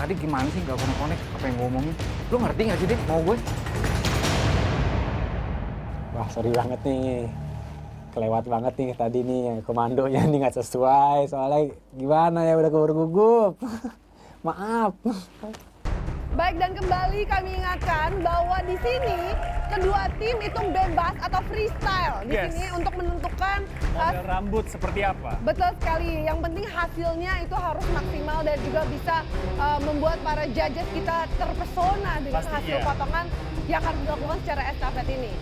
Kadik gimana sih nggak konek-konek apa yang gue ngomongin? Lu ngerti nggak sih, Dik, mau gue? Wah, sorry banget nih. Kelewat banget nih tadi nih komandonya nih nggak sesuai. Soalnya gimana ya udah keburu gugup. Maaf. Baik, dan kembali kami ingatkan bahwa di sini kedua tim itu bebas atau freestyle di sini untuk menentukan model rambut seperti apa. betul sekali. Yang penting hasilnya itu harus maksimal dan juga bisa membuat para judges kita terpesona dengan Pasti, hasil iya. potongan yang harus dilakukan secara estafet ini.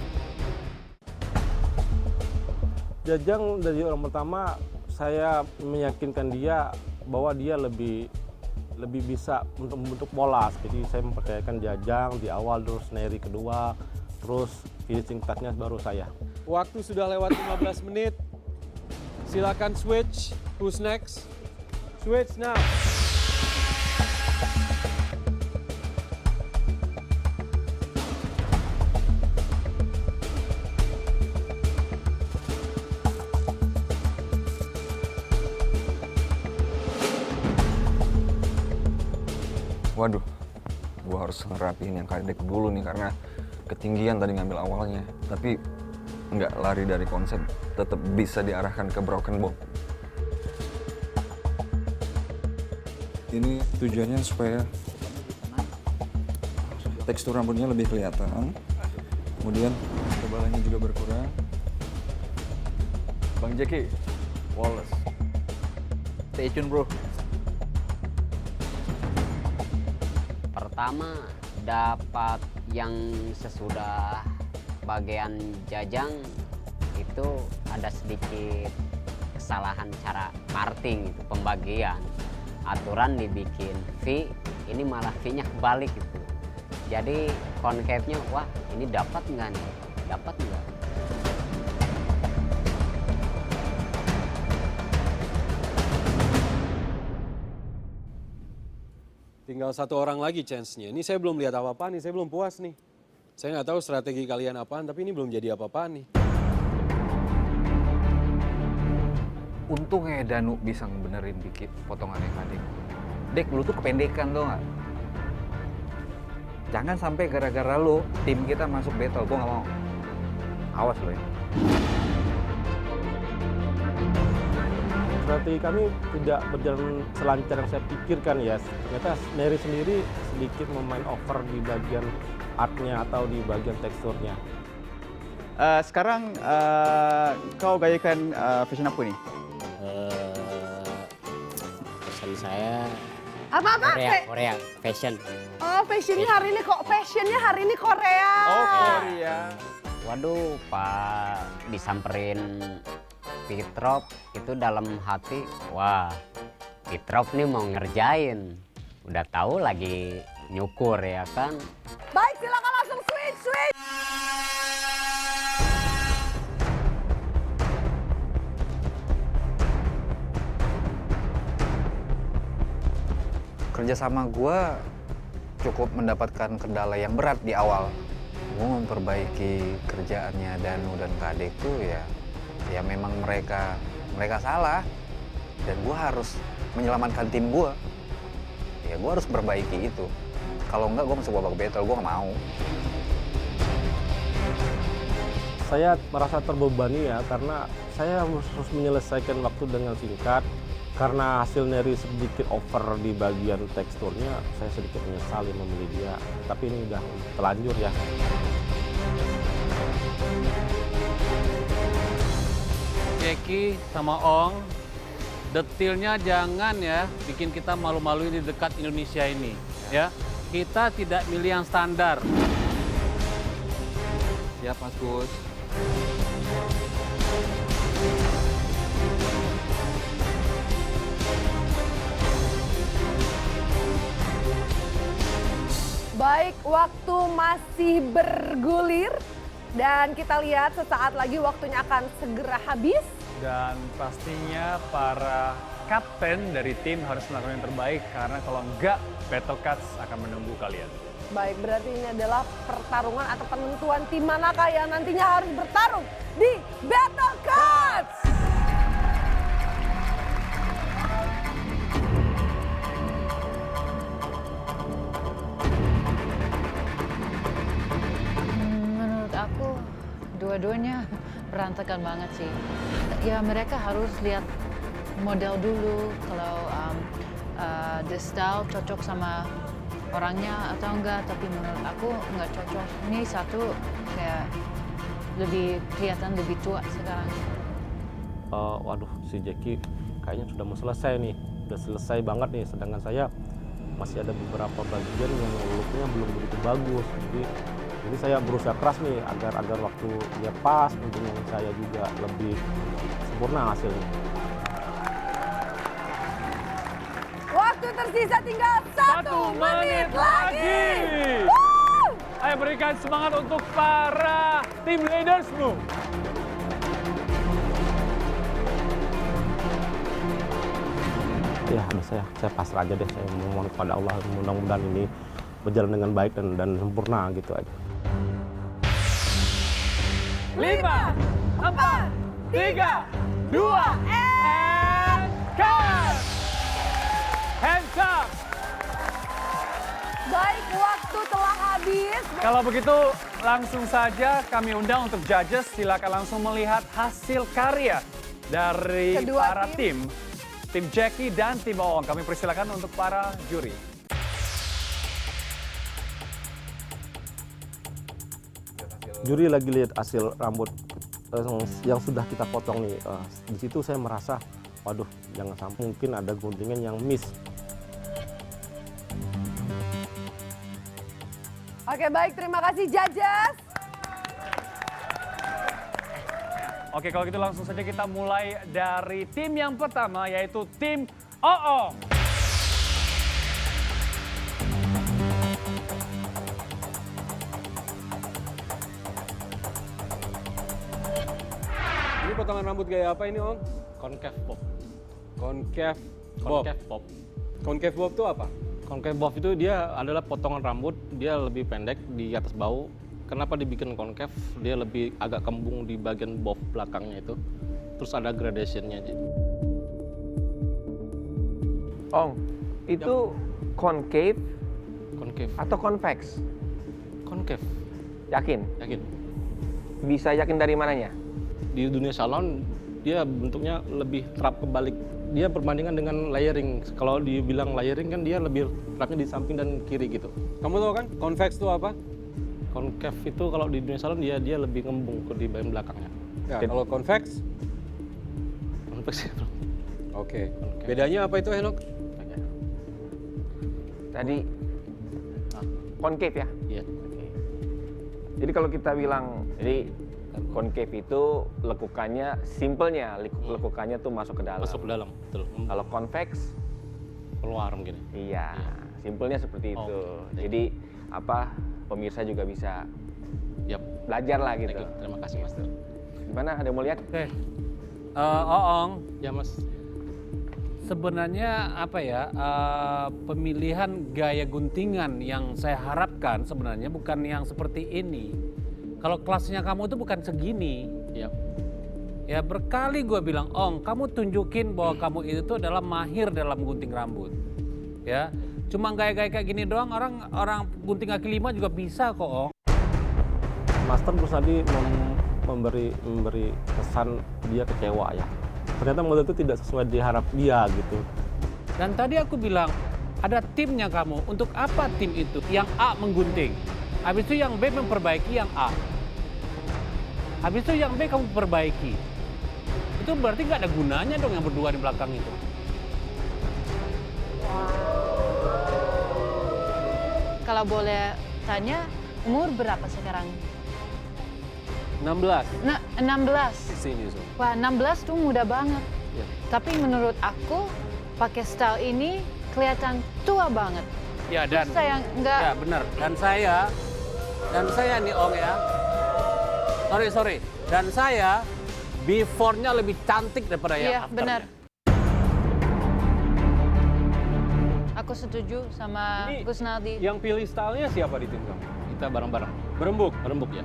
Jajang dari orang pertama, saya meyakinkan dia bahwa dia lebih bisa untuk membentuk pola. Jadi saya mempercayakan Jajang di awal, terus Neri kedua, terus finishing touch-nya baru saya. Waktu sudah lewat 15 menit. Silakan switch. Who's next? Switch now. Waduh, gue harus ngerapihin yang Kadek dulu nih karena ketinggian tadi ngambil awalnya. Tapi nggak lari dari konsep, tetap bisa diarahkan ke broken box. Ini tujuannya supaya tekstur rambutnya lebih kelihatan, kemudian ketebalannya juga berkurang. Bang Jeki, Wallace, stay tune bro. Pertama, dapat yang sesudah bagian Jajang itu ada sedikit kesalahan cara parting itu pembagian. Aturan dibikin V, ini malah V-nya kebalik gitu. Jadi konsepnya, wah ini dapat nggak nih? Dapat nggak? Tinggal satu orang lagi chance-nya. Ini saya belum lihat apa-apa nih, saya belum puas nih. Saya nggak tahu strategi kalian apaan, tapi ini belum jadi apa-apaan nih. Untungnya Danu bisa ngebenerin dikit potongannya Kadek. Dek, lu tuh kependekan tau nggak? Jangan sampai gara-gara lu tim kita masuk battle, gua nggak mau. Awas lo ya. Strategi kami tidak berjalan selancar yang saya pikirkan ya. Ternyata Neri sendiri sedikit memain over di bagian artnya atau di bagian teksturnya. Sekarang kau gayakan fashion apa nih? Pesan saya Apa-apa? Korea fashion. Oh, fashionnya hari ini kok Korea. Oh, Korea. Waduh, Pak disamperin Fitrop itu dalam hati, wah Fitrop nih mau ngerjain. Udah tahu lagi nyukur ya kan. Baik, silakan langsung switch. Kerjasama gue cukup mendapatkan kendala yang berat di awal. Gue memperbaiki kerjaannya Danu dan Kadek tuh ya memang mereka salah dan gue harus menyelamatkan tim gue. Ya gue harus perbaiki itu. Kalau enggak gue masuk babak battle, gue gak mau. Saya merasa terbebani ya karena saya harus menyelesaikan waktu dengan singkat. Karena hasil Neri sedikit over di bagian teksturnya, saya sedikit menyesali memilih dia. Tapi ini udah terlanjur ya. Jeki sama Ong, detailnya jangan ya bikin kita malu-maluin di dekat Indonesia ini. Ya, kita tidak milih yang standar. Siap Mas Gus. Baik, waktu masih bergulir dan kita lihat sesaat lagi waktunya akan segera habis. Dan pastinya para kapten dari tim harus melakukan yang terbaik karena kalau enggak, Battle Cats akan menunggu kalian. Baik, berarti ini adalah pertarungan atau penentuan tim manakah yang nantinya harus bertarung di Battle Cats. berantakan banget sih. Ya mereka harus lihat model dulu kalau the style cocok sama orangnya atau enggak, tapi menurut aku enggak cocok. Ini satu kayak lebih kelihatan lebih tua sekarang. Waduh, si Jackie kayaknya sudah mau selesai nih, udah selesai banget nih, sedangkan saya masih ada beberapa bagian yang looknya belum begitu bagus. Jadi saya berusaha keras nih agar waktunya pas untuk yang saya juga lebih sempurna hasilnya. Waktu tersisa tinggal 1 menit lagi. Ayo berikan semangat untuk para tim leadersmu. Ya, saya pasrah aja deh, saya memohon kepada Allah, mudah-mudahan ini berjalan dengan baik dan sempurna gitu aja. 5, 4, 3, 2, and cut! Hands up! Baik, waktu telah habis. Kalau begitu, langsung saja kami undang untuk judges. Silakan langsung melihat hasil karya dari Kedua para tim Jackie dan tim Oong. Kami persilakan untuk para juri. Juri lagi lihat hasil rambut yang sudah kita potong nih. Di situ saya merasa, waduh, jangan sampai mungkin ada guntingan yang miss. Oke, baik, terima kasih judges. Oke, kalau gitu langsung saja kita mulai dari tim yang pertama, yaitu tim Oong. Ini potongan rambut gaya apa ini, Ong? Concave bob. Concave bob. Concave bob. Concave bob itu apa? Concave bob itu dia adalah potongan rambut, dia lebih pendek di atas bahu. Kenapa dibikin concave? Dia lebih agak kembung di bagian bob belakangnya itu. Terus ada gradationnya. Ong, itu concave Concave. atau convex? Concave. Yakin? Yakin. Bisa yakin dari mananya? Di dunia salon dia bentuknya lebih terap kebalik. Dia perbandingan dengan layering. Kalau dibilang layering kan dia lebih terapnya di samping dan kiri gitu. Kamu tahu kan convex itu apa? Concave itu kalau di dunia salon dia lebih ngembung ke di bagian belakangnya. Ya, kalau convex? Convex ya, bro. Oke. Bedanya apa itu, Henok? Tadi concave ya? Iya. Jadi kalau kita bilang, jadi concave itu lekukannya, simpelnya lekukannya tuh masuk ke dalam. Masuk ke dalam, betul. Kalau convex Keluar mungkin. iya, simpelnya seperti itu. Oke. Jadi apa, pemirsa juga bisa Yap. belajar lah gitu. Terima kasih, Master. Gimana, ada yang mau lihat? Oke. Oong, Ya, Mas. sebenarnya apa ya, pemilihan gaya guntingan yang saya harapkan sebenarnya bukan yang seperti ini. Kalau kelasnya kamu itu bukan segini. Yap. Ya berkali gue bilang, Ong, kamu tunjukin bahwa kamu itu adalah mahir dalam gunting rambut. Ya, cuma gaya-gaya kayak gini doang, orang gunting kaki lima juga bisa kok, Ong. Master terus tadi memberi kesan dia kecewa ya. Ternyata model itu tidak sesuai diharap dia gitu. Dan tadi aku bilang, ada timnya kamu. Untuk apa tim itu? Yang A menggunting. Habis itu yang B memperbaiki yang A. Habis itu yang B kamu perbaiki. Itu berarti nggak ada gunanya dong yang berdua di belakang itu. Kalau boleh tanya, umur berapa sekarang? 16. Nah, 16. 16 years old. Wah, 16 tuh muda banget. Ya. Tapi menurut aku, pakai style ini kelihatan tua banget. Ya dan Saya nggak... ya benar. Dan saya nih Ong ya. Sorry. Dan saya before-nya lebih cantik daripada yang Iya, after-nya. benar. Aku setuju sama Ini Gus Naldi. Yang pilih stylenya siapa di tim kamu? Kita bareng-bareng. Berembuk. Berembuk ya.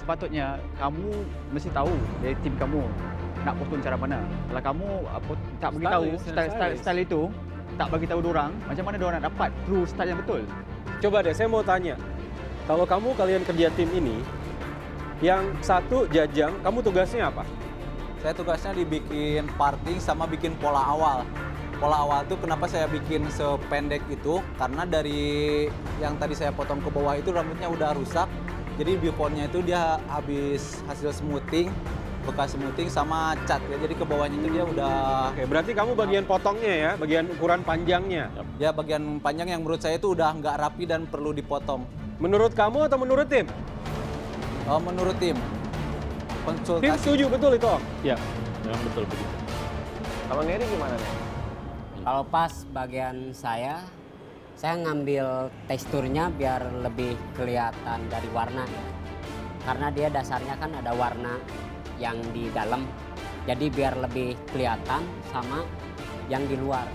Sepatutnya kamu mesti tahu dari tim kamu nak potong cara mana. Kalau kamu tak bagi tahu style itu, tak bagi tahu dorang, macam mana dorang nak dapat true style yang betul? Coba deh, saya mau tanya. Kalau kalian kerja tim ini, Yang satu Jajang, kamu tugasnya apa? Saya tugasnya dibikin parting sama bikin pola awal. Pola awal tuh kenapa saya bikin sependek itu, karena dari yang tadi saya potong ke bawah itu rambutnya udah rusak. Jadi beforenya itu dia habis hasil smoothing, bekas smoothing sama cat ya. Jadi ke bawahnya itu dia udah... Oke, berarti kamu bagian potongnya ya, bagian ukuran panjangnya. Ya bagian panjang yang menurut saya itu udah nggak rapi dan perlu dipotong. Menurut kamu atau menurut tim? Menurut tim. Konsultasi. Tim setuju betul itu Om? Ya, memang betul begitu. Kalau Neri gimana nih? Kalau pas bagian saya ngambil teksturnya biar lebih kelihatan dari warna. Karena dia dasarnya kan ada warna yang di dalam. Jadi biar lebih kelihatan sama yang di luar.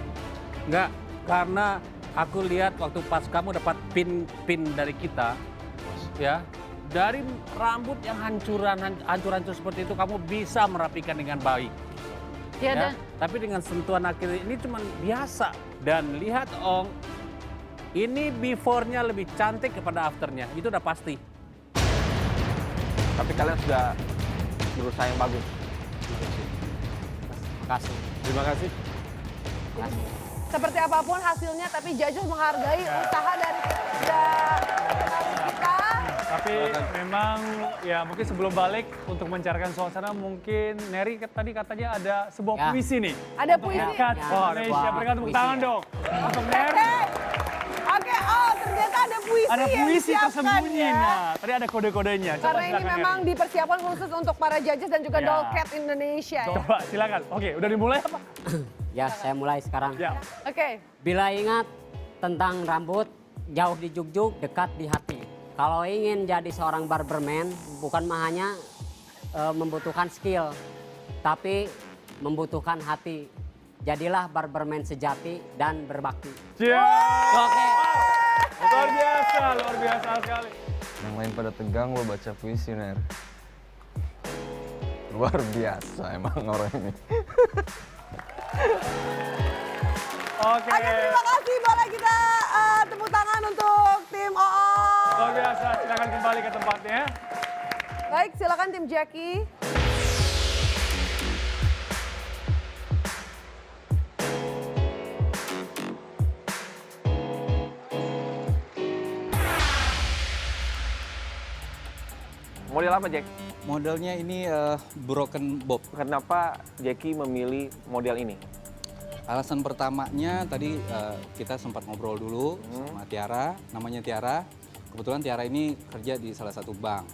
Enggak, karena aku lihat waktu pas kamu dapat pin dari kita, ya, dari rambut yang hancur-hancur seperti itu kamu bisa merapikan dengan baik. Ya, Ya, tapi dengan sentuhan akhir ini cuma biasa. Dan lihat Ong, ini before-nya lebih cantik kepada after-nya, itu udah pasti. Tapi kalian sudah berusaha yang bagus. Kasih. Terima kasih. Seperti apapun hasilnya, tapi judges menghargai usaha dari kita. Tapi memang ya mungkin sebelum balik untuk mencairkan suasana, mungkin Neri tadi katanya ada sebuah puisi nih. Ada puisi. Dekat Indonesia, berikan tepuk tangan dong. Untuk Neri. Oke, ternyata ada puisi Ada yang puisi disiapkan tersembunyi. ya. Nah, tadi ada kode-kodenya. Coba Karena ini silakan, memang Neri. dipersiapkan khusus untuk para judges dan juga Ya. Dollcat Indonesia. Ya. Coba silakan. Oke, udah dimulai apa? Ya, saya mulai sekarang. Ya. Oke. Bila ingat tentang rambut, jauh di jugjug, dekat di hati. Kalau ingin jadi seorang barberman, bukan hanya membutuhkan skill, tapi membutuhkan hati. Jadilah barberman sejati dan berbakti. Oke. Luar biasa sekali. Yang lain pada tegang, lo baca puisi, Ner. Luar biasa emang orang ini. Oke. Oke, terima kasih. Boleh kita tepuk tangan untuk tim OO. Luar biasa, silakan kembali ke tempatnya. Baik, silakan tim Jackie. Model apa, Jack? Modelnya ini broken bob. Kenapa Jackie memilih model ini? Alasan pertamanya tadi kita sempat ngobrol dulu sama Tiara, namanya Tiara. Kebetulan Tiara ini kerja di salah satu bank.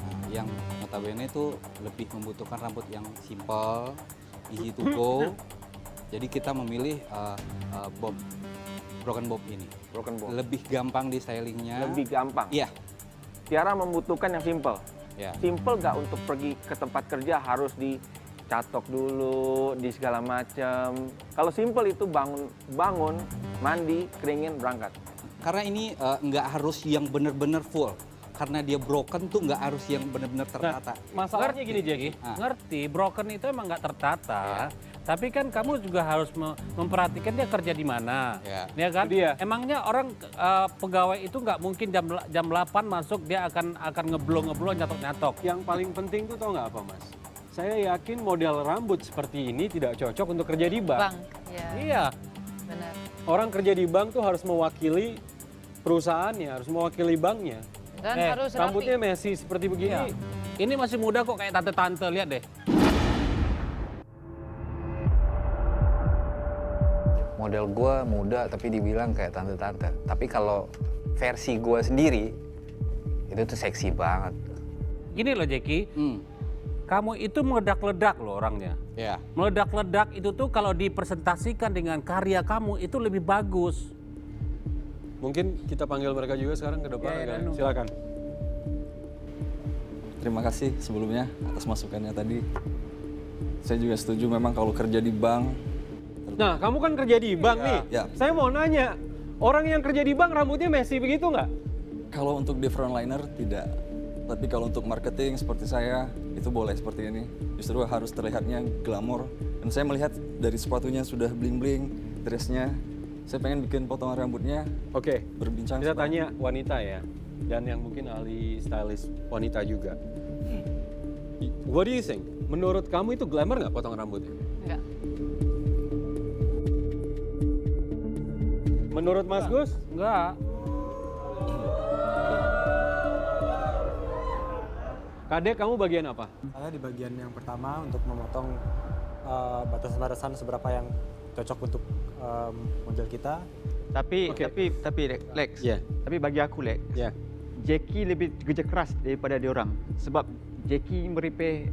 Nah, yang notabene itu lebih membutuhkan rambut yang simple, easy to go. Jadi kita memilih bob, broken bob ini. Broken bob. Lebih gampang di stylingnya. Lebih gampang? Iya. Tiara membutuhkan yang simple. Ya. Simple nggak untuk pergi ke tempat kerja harus dicatok dulu, di segala macam. Kalau simple itu bangun, mandi, keringin, berangkat. Karena ini nggak harus yang benar-benar full. Karena dia broken tuh nggak harus yang benar-benar tertata. Masalahnya gini Jackie, ngerti broken itu emang nggak tertata. Tapi kan kamu juga harus memperhatikan dia kerja di mana, ya kan? Emangnya orang pegawai itu nggak mungkin jam 8 masuk dia akan ngeblong nyatok. Yang paling penting tuh tau nggak apa Mas? Saya yakin model rambut seperti ini tidak cocok untuk kerja di bank. ya. Iya. Benar. Orang kerja di bank tuh harus mewakili perusahaannya, harus mewakili banknya. Dan harus rapi. Rambutnya Messi seperti begini. Iya. Ini masih muda kok kayak tante-tante, lihat deh. Model gue muda tapi dibilang kayak tante-tante. Tapi kalau versi gue sendiri, itu tuh seksi banget. Gini loh Jackie, kamu itu meledak-ledak loh orangnya. Ya. Meledak-ledak itu tuh kalau dipresentasikan dengan karya kamu itu lebih bagus. Mungkin kita panggil mereka juga sekarang ke depan. Ya, Silakan. Terima kasih sebelumnya atas masukannya tadi. Saya juga setuju memang kalau kerja di bank. Nah, kamu kan kerja di bank nih. Ya. Saya mau nanya, orang yang kerja di bank rambutnya Messi begitu nggak? Kalau untuk di frontliner tidak. Tapi kalau untuk marketing seperti saya, itu boleh seperti ini. Justru harus terlihatnya glamor. Dan saya melihat dari sepatunya sudah bling-bling, dressnya. Saya pengen bikin potongan rambutnya. Oke. Berbincang. Kita tanya wanita ya. Dan yang mungkin ahli stylist wanita juga. What do you think? Menurut kamu itu glamour nggak potong rambutnya? Enggak. Menurut Mas Gus? Enggak. Kadek, kamu bagian apa? Saya di bagian yang pertama untuk memotong batasan-batasan seberapa yang cocok untuk model kita. Tapi Lex. Yeah. Tapi bagi aku Lex. Yeah. Jackie lebih kerja keras daripada diorang sebab Jackie meripih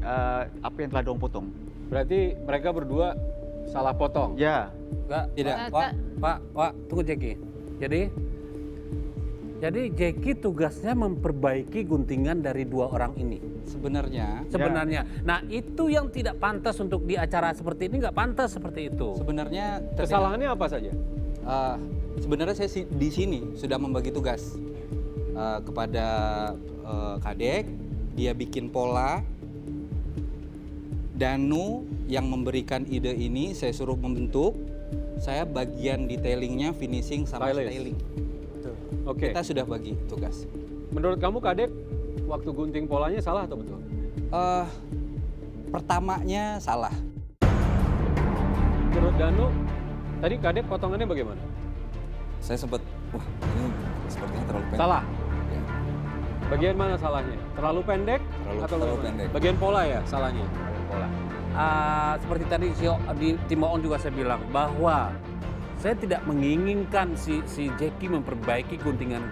apa yang telah diorang potong. Berarti mereka berdua salah potong? Ya. Enggak. Tidak. Pak, tunggu Jackie. Jadi Jackie tugasnya memperbaiki guntingan dari dua orang ini. Sebenarnya. Nah, itu yang tidak pantas untuk di acara seperti ini, nggak pantas seperti itu. Sebenarnya Kesalahannya apa saja? Sebenarnya saya di sini sudah membagi tugas kepada Kadek. Dia bikin pola. Danu yang memberikan ide ini saya suruh membentuk. Saya bagian detailingnya, finishing sama styling. Oke. Kita sudah bagi tugas. Menurut kamu Kadek, waktu gunting polanya salah atau betul? Pertamanya salah. Menurut Danu, tadi Kadek potongannya bagaimana? Saya sempat, wah ini sepertinya terlalu pendek. Salah? Ya. Bagian mana salahnya? Terlalu pendek? Atau terlalu bagaimana? pendek. Bagian pola ya salahnya? Pola. Seperti tadi di Timbaon juga saya bilang bahwa saya tidak menginginkan si Jackie memperbaiki guntingan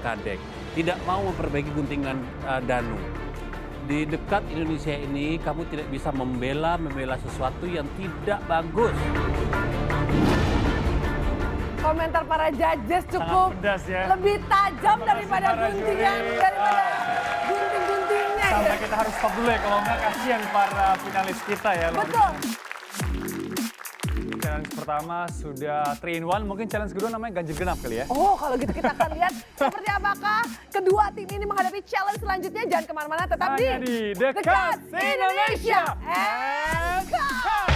Kadek, tidak mau memperbaiki guntingan Danu. Di dekat Indonesia ini kamu tidak bisa membela sesuatu yang tidak bagus. Komentar para judges cukup pedas ya. lebih tajam daripada para guntingan, juri. daripada gunting-guntingnya. Sampai gitu. kita harus stop dulu ya, kalau nggak kasihan para finalis kita ya. Betul. Challenge pertama sudah 3 in 1, mungkin challenge kedua namanya ganjil genap kali ya. Oh, kalau gitu kita akan lihat seperti apakah kedua tim ini menghadapi challenge selanjutnya. Jangan kemana-mana, tetap Hanya di The Cast Indonesia. And And Cut.